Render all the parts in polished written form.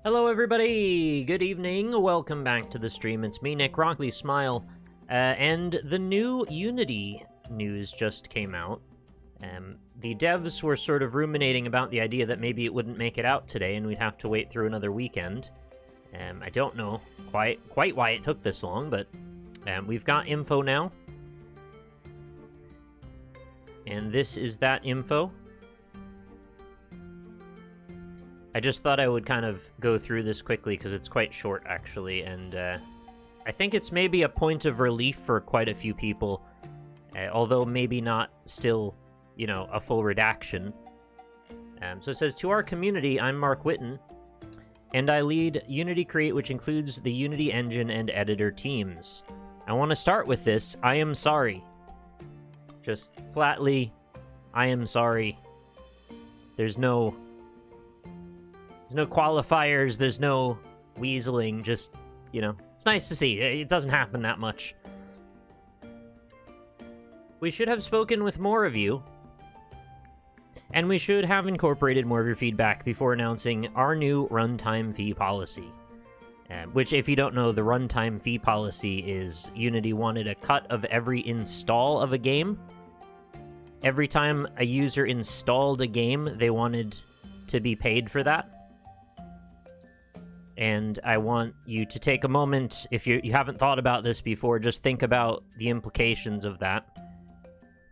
Hello everybody, good evening, welcome back to the stream. It's me, Nick Rockley Smile, and the new Unity news just came out. The devs were sort of ruminating about the idea that maybe it wouldn't make it out today and we'd have to wait through another weekend. I don't know quite why it took this long, but we've got info now. And this is that info. I just thought I would kind of go through this quickly because it's quite short, actually, and I think it's maybe a point of relief for quite a few people, although maybe not still, you know, a full redaction. So it says, to our community, I'm Mark Whitten, and I lead Unity Create, which includes the Unity engine and editor teams. I want to start with this. I am sorry. Just flatly, I am sorry. There's no qualifiers, there's no weaseling, just, you know, it's nice to see. It doesn't happen that much. We should have spoken with more of you, and we should have incorporated more of your feedback before announcing our new runtime fee policy. Which, if you don't know, the runtime fee policy is Unity wanted a cut of every install of a game. Every time a user installed a game, they wanted to be paid for that. And I want you to take a moment, if you haven't thought about this before, just think about the implications of that.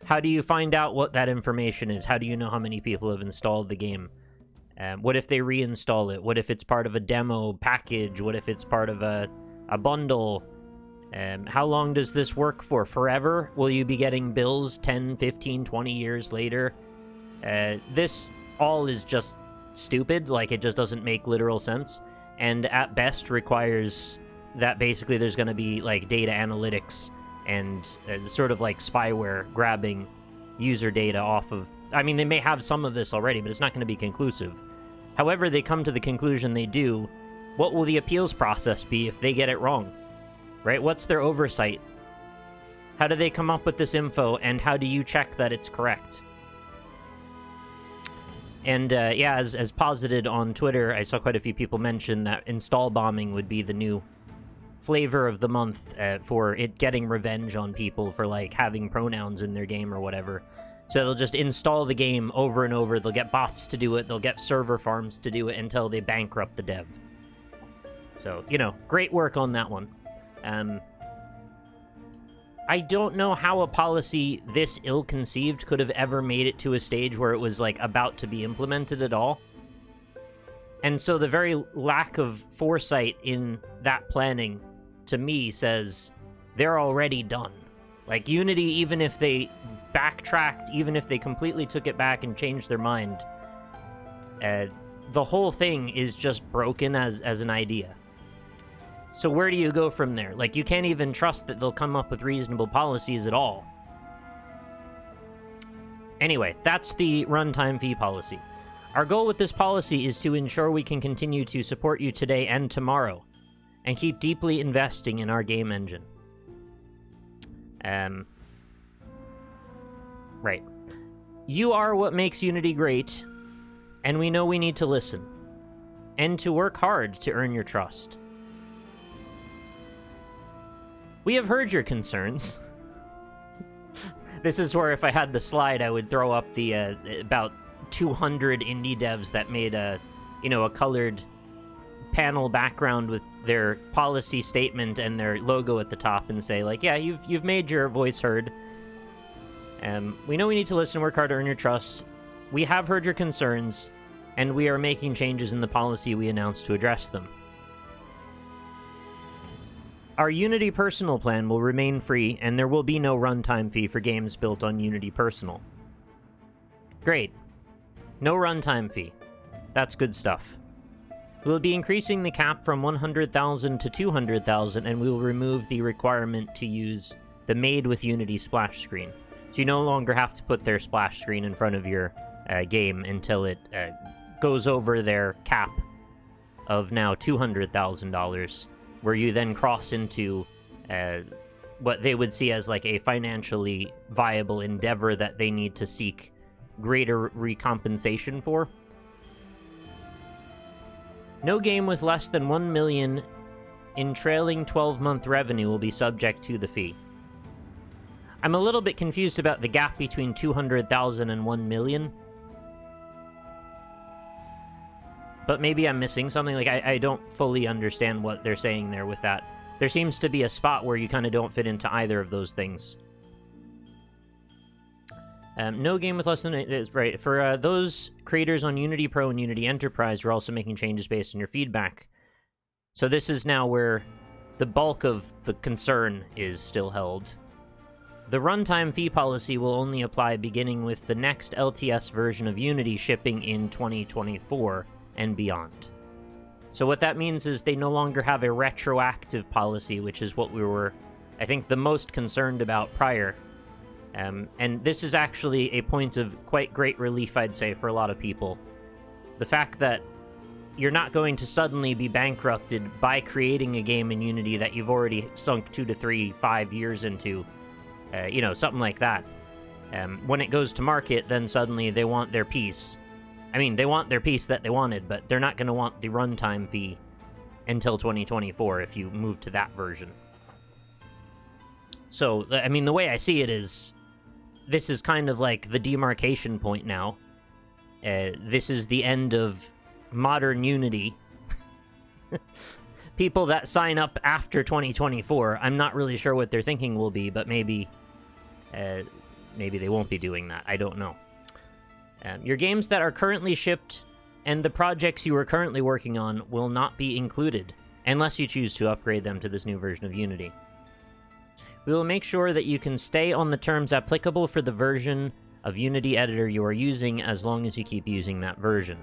How do you find out what that information is? How do you know how many people have installed the game? What if they reinstall it? What if it's part of a demo package? What if it's part of a bundle? How long does this work for? Forever? Will you be getting bills 10, 15, 20 years later? This all is just stupid. Like, it just doesn't make literal sense. And at best requires that basically there's going to be like data analytics and sort of like spyware grabbing user data off of... I mean, they may have some of this already, but it's not going to be conclusive. However they come to the conclusion they do, what will the appeals process be if they get it wrong? Right? What's their oversight? How do they come up with this info, and how do you check that it's correct? And yeah, as posited on Twitter, I saw quite a few people mention that install bombing would be the new flavor of the month for it getting revenge on people for, like, having pronouns in their game or whatever. So they'll just install the game over and over, they'll get bots to do it, they'll get server farms to do it until they bankrupt the dev. So, you know, great work on that one. I don't know how a policy this ill-conceived could have ever made it to a stage where it was, like, about to be implemented at all. And so the very lack of foresight in that planning, to me, says they're already done. Like, Unity, even if they backtracked, even if they completely took it back and changed their mind, the whole thing is just broken as an idea. So where do you go from there? Like, you can't even trust that they'll come up with reasonable policies at all. Anyway, that's the runtime fee policy. Our goal with this policy is to ensure we can continue to support you today and tomorrow, and keep deeply investing in our game engine. Right. You are what makes Unity great, and we know we need to listen, and to work hard to earn your trust. We have heard your concerns. This is where, if I had the slide, I would throw up the about 200 indie devs that made a colored panel background with their policy statement and their logo at the top, and say, like, yeah, you've made your voice heard. We know we need to listen, work hard to earn your trust. We have heard your concerns, and we are making changes in the policy we announced to address them. Our Unity Personal plan will remain free, and there will be no runtime fee for games built on Unity Personal. Great. No runtime fee. That's good stuff. We'll be increasing the cap from 100,000 to 200,000, and we will remove the requirement to use the Made with Unity splash screen. So you no longer have to put their splash screen in front of your game until it goes over their cap of now $200,000. Where you then cross into what they would see as like a financially viable endeavor that they need to seek greater recompensation for. No game with less than 1 million in trailing 12-month revenue will be subject to the fee. I'm a little bit confused about the gap between 200,000 and 1 million. But maybe I'm missing something. Like, I don't fully understand what they're saying there with that. There seems to be a spot where you kind of don't fit into either of those things. No game with less than... Right, for those creators on Unity Pro and Unity Enterprise, we're also making changes based on your feedback. So this is now where the bulk of the concern is still held. The runtime fee policy will only apply beginning with the next LTS version of Unity shipping in 2024 and beyond. So what that means is they no longer have a retroactive policy, which is what we were, I think, the most concerned about prior. And this is actually a point of quite great relief, I'd say, for a lot of people. The fact that you're not going to suddenly be bankrupted by creating a game in Unity that you've already sunk 2 to 3, 5 years into. You know, something like that. When it goes to market, then suddenly they want their piece. I mean, they want their piece that they wanted, but they're not going to want the runtime fee until 2024 if you move to that version. So, I mean, the way I see it is, this is kind of like the demarcation point now. This is the end of modern Unity. People that sign up after 2024, I'm not really sure what their thinking will be, but maybe they won't be doing that. I don't know. Your games that are currently shipped and the projects you are currently working on will not be included, unless you choose to upgrade them to this new version of Unity. We will make sure that you can stay on the terms applicable for the version of Unity editor you are using as long as you keep using that version.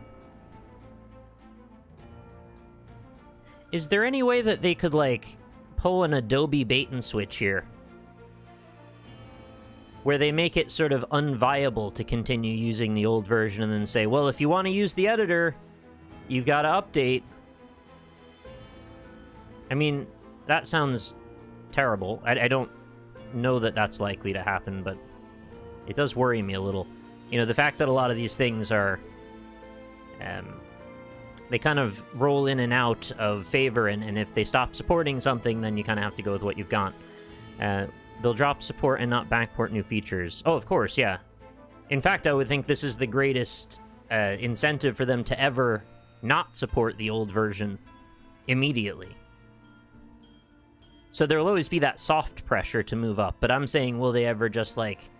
Is there any way that they could, like, pull an Adobe bait-and-switch here? Where they make it sort of unviable to continue using the old version and then say, well, if you want to use the editor, you've got to update. I mean, that sounds terrible. I don't know that that's likely to happen, but it does worry me a little. You know, the fact that a lot of these things are... they kind of roll in and out of favor, and if they stop supporting something, then you kind of have to go with what you've got. They'll drop support and not backport new features. Oh, of course, yeah. In fact, I would think this is the greatest incentive for them to ever not support the old version immediately. So there'll always be that soft pressure to move up, but I'm saying, will they ever just, like,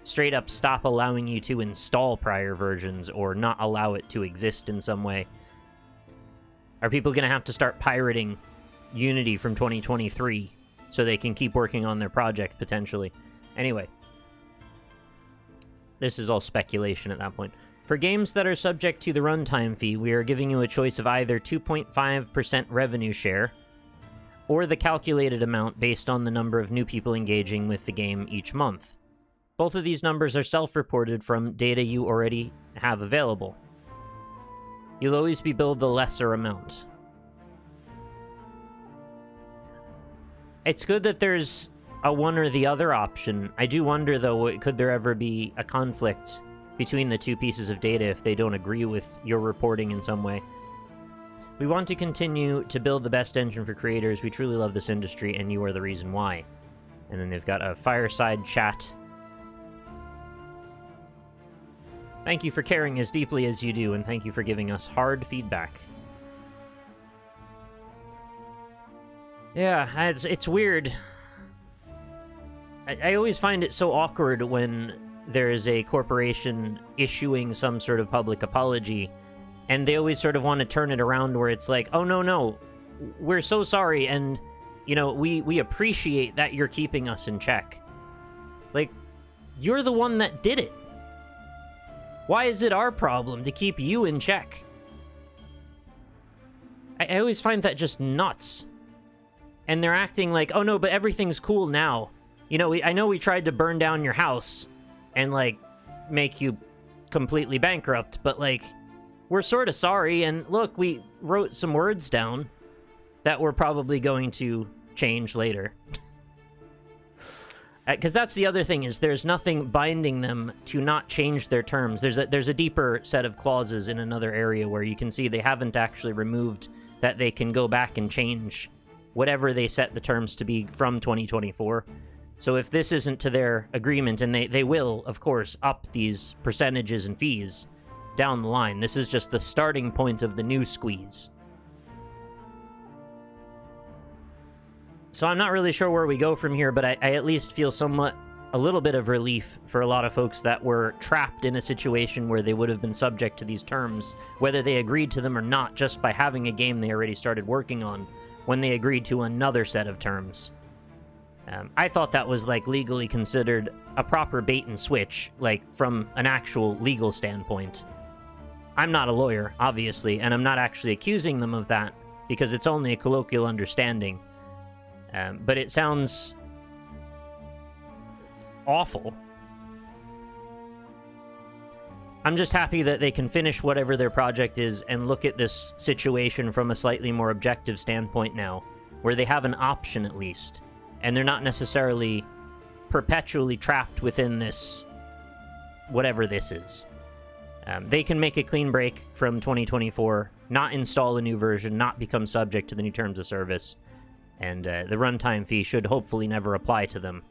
straight up stop allowing you to install prior versions or not allow it to exist in some way? Are people going to have to start pirating Unity from 2023 so they can keep working on their project, potentially? Anyway. This is all speculation at that point. For games that are subject to the runtime fee, we are giving you a choice of either 2.5% revenue share or the calculated amount based on the number of new people engaging with the game each month. Both of these numbers are self-reported from data you already have available. You'll always be billed the lesser amount. It's good that there's a one or the other option. I do wonder, though, could there ever be a conflict between the two pieces of data if they don't agree with your reporting in some way? We want to continue to build the best engine for creators. We truly love this industry, and you are the reason why. And then they've got a fireside chat. Thank you for caring as deeply as you do, and thank you for giving us hard feedback. Yeah, it's weird. I always find it so awkward when there is a corporation issuing some sort of public apology, and they always sort of want to turn it around where it's like, oh, no, we're so sorry, and, you know, we appreciate that you're keeping us in check. Like, you're the one that did it. Why is it our problem to keep you in check? I always find that just nuts. And they're acting like, oh no, but everything's cool now. You know, I know we tried to burn down your house and, like, make you completely bankrupt, but, like, we're sort of sorry, and look, we wrote some words down that we're probably going to change later. Because that's the other thing, is there's nothing binding them to not change their terms. There's a deeper set of clauses in another area where you can see they haven't actually removed that they can go back and change whatever they set the terms to be from 2024. So if this isn't to their agreement, and they will, of course, up these percentages and fees down the line, this is just the starting point of the new squeeze. So I'm not really sure where we go from here, but I at least feel a little bit of relief for a lot of folks that were trapped in a situation where they would have been subject to these terms, whether they agreed to them or not, just by having a game they already started working on when they agreed to another set of terms. I thought that was, like, legally considered a proper bait and switch, like, from an actual legal standpoint. I'm not a lawyer, obviously, and I'm not actually accusing them of that, because it's only a colloquial understanding. But it sounds awful. I'm just happy that they can finish whatever their project is and look at this situation from a slightly more objective standpoint now, where they have an option at least, and they're not necessarily perpetually trapped within this, whatever this is. They can make a clean break from 2024, not install a new version, not become subject to the new terms of service, and the runtime fee should hopefully never apply to them.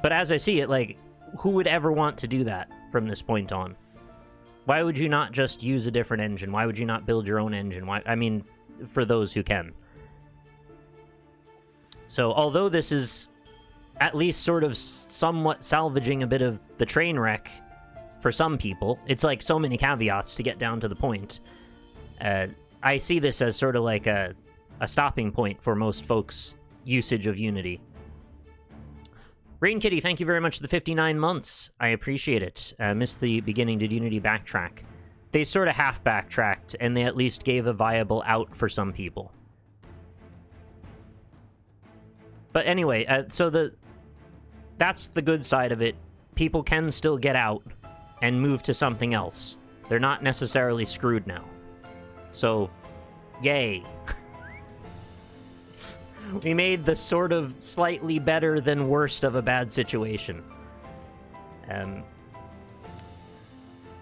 But as I see it, like, who would ever want to do that from this point on? Why would you not just use a different engine? Why would you not build your own engine? I mean, for those who can. So, although this is at least sort of somewhat salvaging a bit of the train wreck for some people, it's like so many caveats to get down to the point. I see this as sort of like a stopping point for most folks' usage of Unity. Rain Kitty, thank you very much for the 59 months. I appreciate it. Missed the beginning. Did Unity backtrack? They sort of half backtracked, and they at least gave a viable out for some people. But anyway, so that's the good side of it. People can still get out and move to something else. They're not necessarily screwed now. So, yay. We made the sort of slightly better than worst of a bad situation.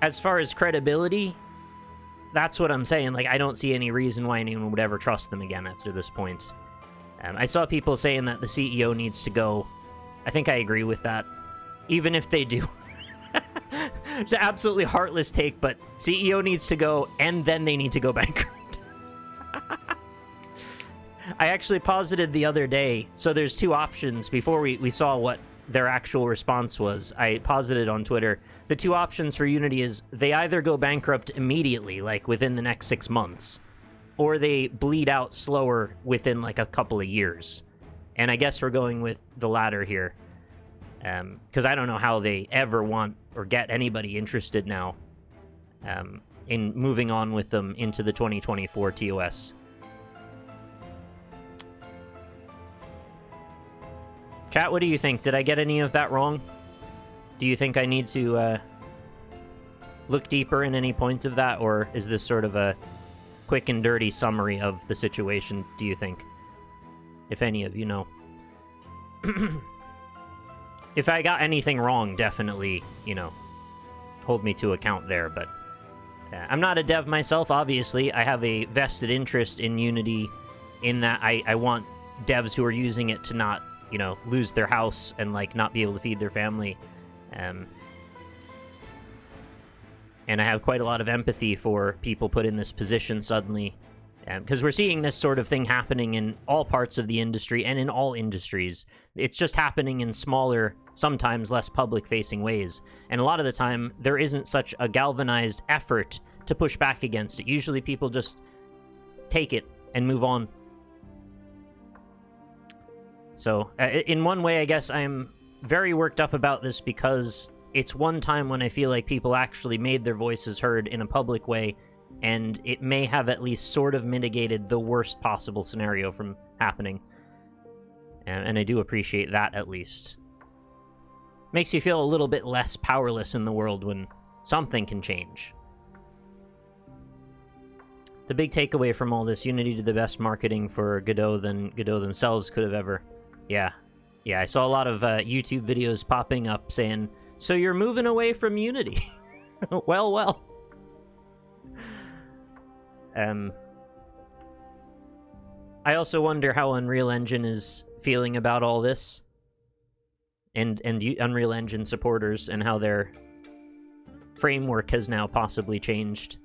As far as credibility, that's what I'm saying. Like, I don't see any reason why anyone would ever trust them again after this point. I saw people saying that the CEO needs to go. I think I agree with that. Even if they do. It's an absolutely heartless take, but CEO needs to go, and then they need to go bankrupt. I actually posited the other day, so there's two options. Before we saw what their actual response was, I posited on Twitter, the two options for Unity is they either go bankrupt immediately, like within the next 6 months, or they bleed out slower within like a couple of years. And I guess we're going with the latter here. Because I don't know how they ever want or get anybody interested now in moving on with them into the 2024 TOS. Chat, what do you think? Did I get any of that wrong? Do you think I need to look deeper in any points of that, or is this sort of a quick and dirty summary of the situation, do you think? If any of you know. If I got anything wrong, definitely, hold me to account there, but I'm not a dev myself, obviously. I have a vested interest in Unity in that I want devs who are using it to not, lose their house and, like, not be able to feed their family. And I have quite a lot of empathy for people put in this position suddenly. Because we're seeing this sort of thing happening in all parts of the industry and in all industries. It's just happening in smaller, sometimes less public-facing ways. And a lot of the time, there isn't such a galvanized effort to push back against it. Usually people just take it and move on. So, in one way, I guess I'm very worked up about this because it's one time when I feel like people actually made their voices heard in a public way, and it may have at least sort of mitigated the worst possible scenario from happening. And I do appreciate that, at least. Makes you feel a little bit less powerless in the world when something can change. The big takeaway from all this, Unity did the best marketing for Godot than Godot themselves could have ever. Yeah, Yeah, I saw a lot of YouTube videos popping up saying, "So you're moving away from Unity?" well. I also wonder how Unreal Engine is feeling about all this, and Unreal Engine supporters, and how their framework has now possibly changed.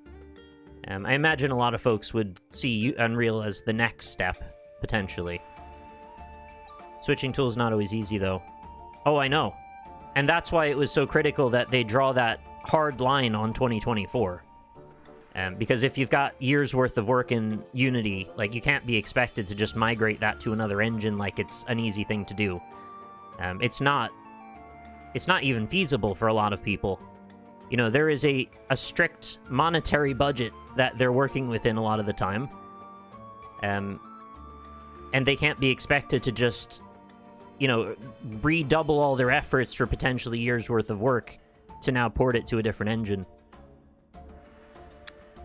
I imagine a lot of folks would see Unreal as the next step, potentially. Switching tools not always easy, though. Oh, I know. And that's why it was so critical that they draw that hard line on 2024. Because if you've got years worth of work in Unity, like, you can't be expected to just migrate that to another engine like it's an easy thing to do. It's not even feasible for a lot of people. You know, there is a strict monetary budget that they're working within a lot of the time. And they can't be expected to just, you know, redouble all their efforts for potentially years worth of work to now port it to a different engine.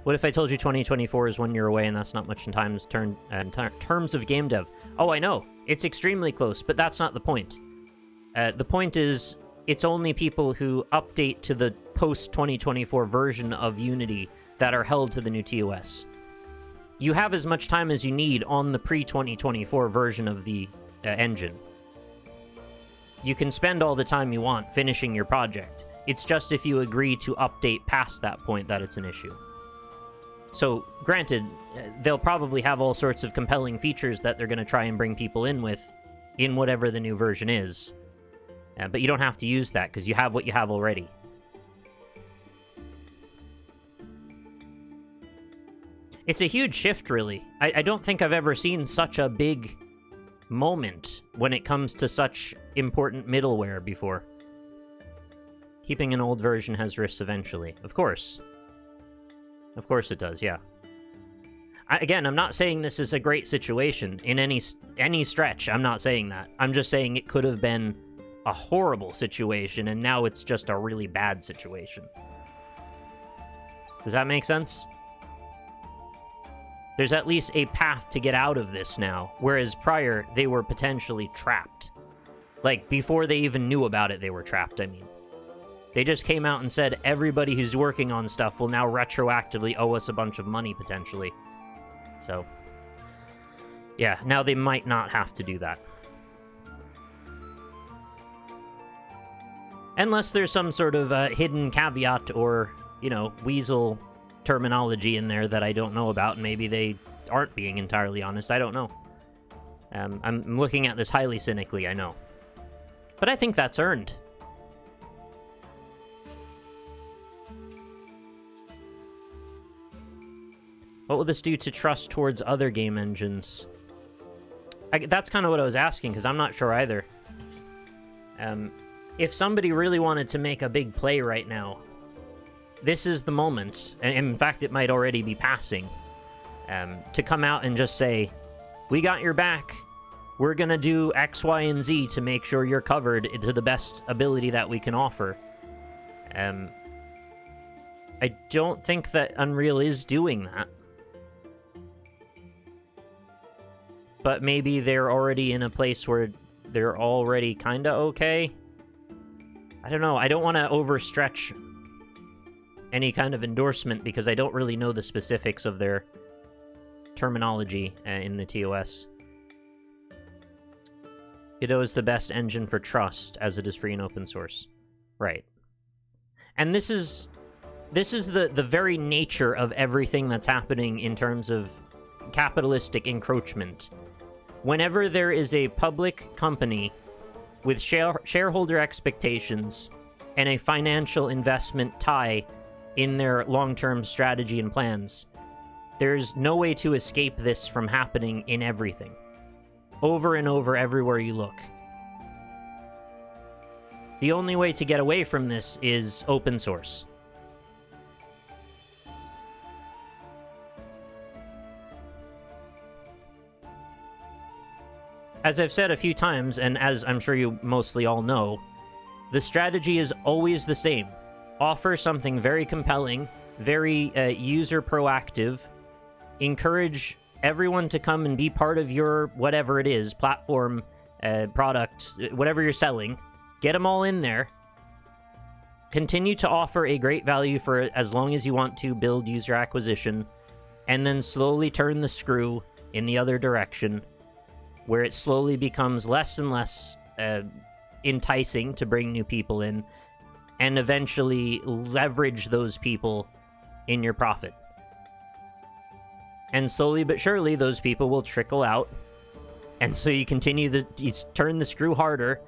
What if I told you 2024 is 1 year away and that's not much in terms of game dev? Oh, I know. It's extremely close, but that's not the point. The point is, it's only people who update to the post-2024 version of Unity that are held to the new TOS. You have as much time as you need on the pre-2024 version of the engine. You can spend all the time you want finishing your project. It's just if you agree to update past that point that it's an issue. So, granted, they'll probably have all sorts of compelling features that they're going to try and bring people in with in whatever the new version is. But you don't have to use that, because you have what you have already. It's a huge shift, really. I don't think I've ever seen such a big moment when it comes to such important middleware before. Keeping an old version has risks eventually. Of course. Of course it does, yeah. Again, I'm not saying this is a great situation in any stretch. I'm not saying that. I'm just saying it could have been a horrible situation, and now it's just a really bad situation. Does that make sense? There's at least a path to get out of this now, whereas prior, they were potentially trapped. Like, before they even knew about it, they were trapped, I mean. They just came out and said everybody who's working on stuff will now retroactively owe us a bunch of money, potentially. So, yeah, now they might not have to do that. Unless there's some sort of hidden caveat or, you know, weasel terminology in there that I don't know about, and maybe they aren't being entirely honest. I don't know. I'm looking at this highly cynically, I know. But I think that's earned. What will this do to trust towards other game engines? That's kind of what I was asking, because I'm not sure either. If somebody really wanted to make a big play right now, this is the moment, and in fact it might already be passing, to come out and just say, we got your back, we're gonna do X, Y, and Z to make sure you're covered to the best ability that we can offer. I don't think that Unreal is doing that. But maybe they're already in a place where they're already kinda okay? I don't know, I don't want to overstretch any kind of endorsement because I don't really know the specifics of their terminology in the TOS. Godot is the best engine for trust, as it is free and open source. Right. And this is the very nature of everything that's happening in terms of capitalistic encroachment. Whenever there is a public company with shareholder expectations and a financial investment tie in their long-term strategy and plans, there's no way to escape this from happening in everything. Over and over, everywhere you look. The only way to get away from this is open source. As I've said a few times, and as I'm sure you mostly all know, the strategy is always the same. Offer something very compelling, very user proactive, encourage everyone to come and be part of your whatever it is, platform, product, whatever you're selling, get them all in there. Continue to offer a great value for as long as you want to build user acquisition, and then slowly turn the screw in the other direction, where it slowly becomes less and less enticing to bring new people in, and eventually leverage those people in your profit. And slowly but surely, those people will trickle out, and so you you turn the screw harder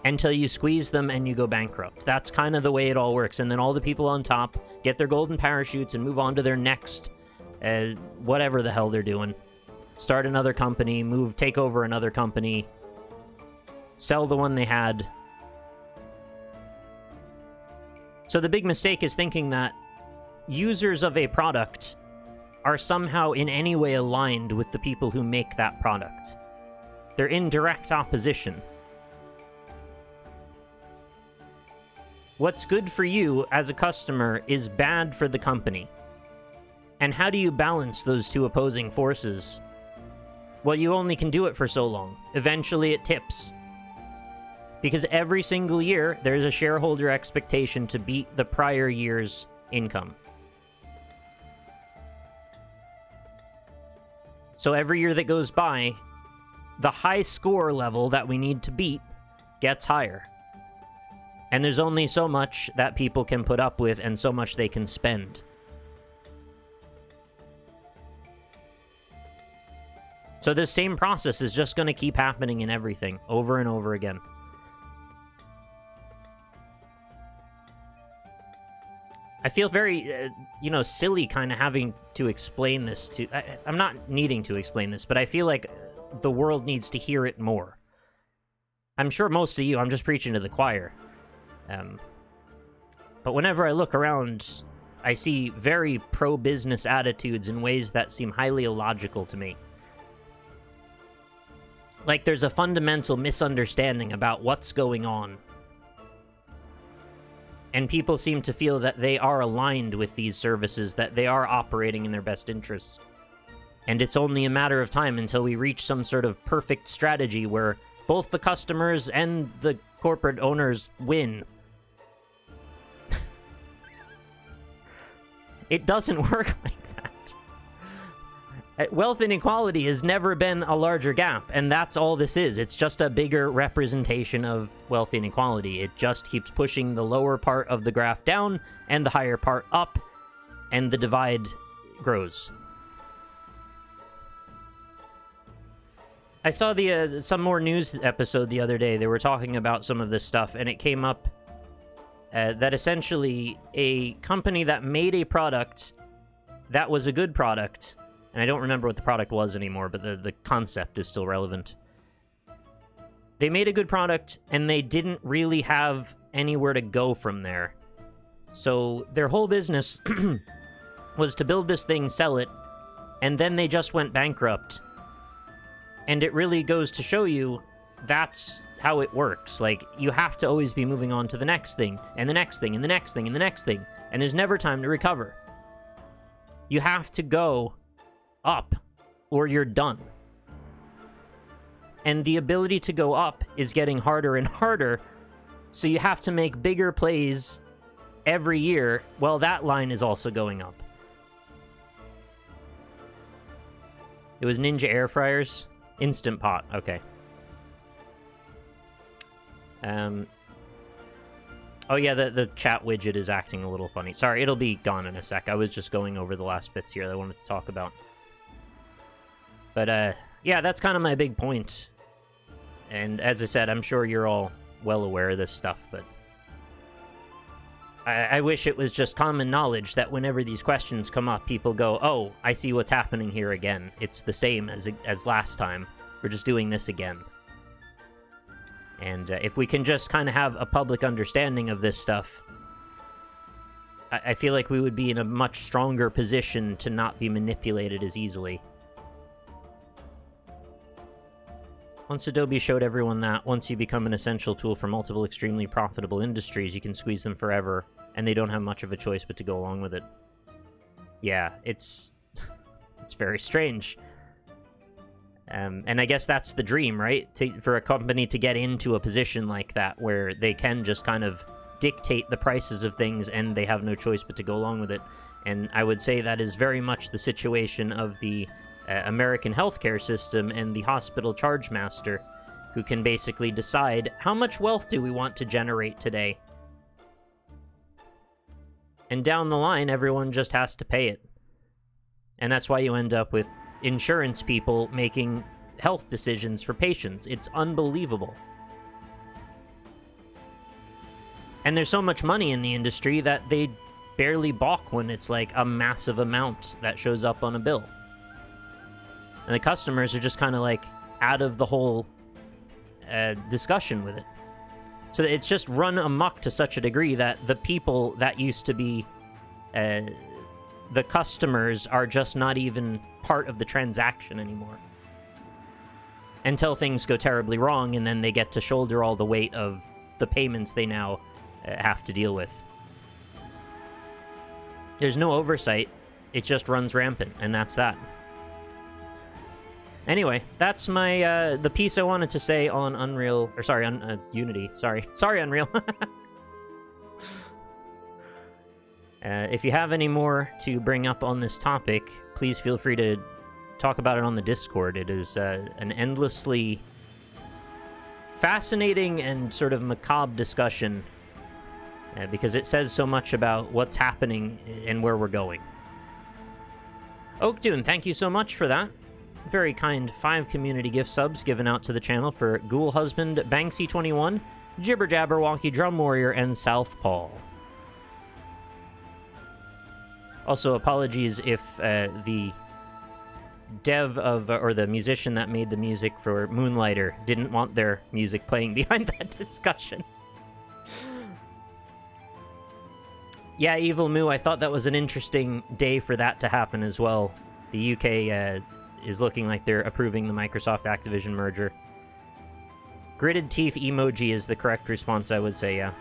until you squeeze them and you go bankrupt. That's kind of the way it all works. And then all the people on top get their golden parachutes and move on to their next, whatever the hell they're doing. Start another company, take over another company, sell the one they had. So the big mistake is thinking that users of a product are somehow in any way aligned with the people who make that product. They're in direct opposition. What's good for you as a customer is bad for the company. And how do you balance those two opposing forces? Well, you only can do it for so long. Eventually it tips. Because every single year, there's a shareholder expectation to beat the prior year's income. So every year that goes by, the high score level that we need to beat gets higher. And there's only so much that people can put up with and so much they can spend. So this same process is just going to keep happening in everything, over and over again. I feel very, silly kind of having to explain this to... I'm not needing to explain this, but I feel like the world needs to hear it more. I'm sure most of you, I'm just preaching to the choir. But whenever I look around, I see very pro-business attitudes in ways that seem highly illogical to me. Like there's a fundamental misunderstanding about what's going on. And people seem to feel that they are aligned with these services, that they are operating in their best interests. And it's only a matter of time until we reach some sort of perfect strategy where both the customers and the corporate owners win. It doesn't work like that. Wealth inequality has never been a larger gap, and that's all this is. It's just a bigger representation of wealth inequality. It just keeps pushing the lower part of the graph down and the higher part up, and the divide grows. I saw some more news episode the other day. They were talking about some of this stuff, and it came up that essentially a company that made a product that was a good product, and I don't remember what the product was anymore, but the concept is still relevant. They made a good product, and they didn't really have anywhere to go from there. So their whole business was to build this thing, sell it, and then they just went bankrupt. And it really goes to show you that's how it works. Like, you have to always be moving on to the next thing, and the next thing, and the next thing, and the next thing. And there's never time to recover. You have to go up, or you're done. And the ability to go up is getting harder and harder, so you have to make bigger plays every year, while that line is also going up. It was Ninja Air Fryers? Instant Pot, okay. Oh yeah, the chat widget is acting a little funny. Sorry, it'll be gone in a sec. I was just going over the last bits here that I wanted to talk about. But, yeah, that's kind of my big point. And as I said, I'm sure you're all well aware of this stuff, but I wish it was just common knowledge that whenever these questions come up, people go, oh, I see what's happening here again. It's the same as last time. We're just doing this again. And if we can just kind of have a public understanding of this stuff, I feel like we would be in a much stronger position to not be manipulated as easily. Once Adobe showed everyone that, once you become an essential tool for multiple extremely profitable industries, you can squeeze them forever, and they don't have much of a choice but to go along with it. Yeah, it's very strange. And I guess that's the dream, right? For a company to get into a position like that where they can just kind of dictate the prices of things and they have no choice but to go along with it. And I would say that is very much the situation of the American healthcare system and the hospital charge master, who can basically decide how much wealth do we want to generate today. And down the line, everyone just has to pay it. And that's why you end up with insurance people making health decisions for patients. It's unbelievable. And there's so much money in the industry that they barely balk when it's like a massive amount that shows up on a bill. And the customers are just kind of like out of the whole discussion with it. So it's just run amok to such a degree that the people that used to be the customers are just not even part of the transaction anymore. Until things go terribly wrong, and then they get to shoulder all the weight of the payments they now have to deal with. There's no oversight. It just runs rampant, and that's that. Anyway, that's my the piece I wanted to say on Unreal, or sorry, on Unity. Sorry, Unreal. If you have any more to bring up on this topic, please feel free to talk about it on the Discord. It is an endlessly fascinating and sort of macabre discussion because it says so much about what's happening and where we're going. Oakdune, thank you so much for that. Very kind 5 community gift subs given out to the channel for Ghoul Husband, Banksy21, Jibber Jabber, Wonky Drum Warrior, and Southpaw. Also, apologies if the dev of, or the musician that made the music for Moonlighter didn't want their music playing behind that discussion. Yeah, Evil Moo, I thought that was an interesting day for that to happen as well. The UK is looking like they're approving the Microsoft Activision merger. Gritted teeth emoji is the correct response, I would say, yeah.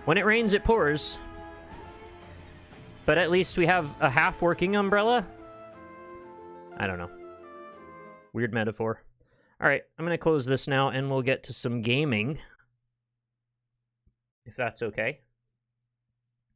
When it rains, it pours. But at least we have a half-working umbrella? I don't know. Weird metaphor. Alright, I'm going to close this now, and we'll get to some gaming. If that's okay.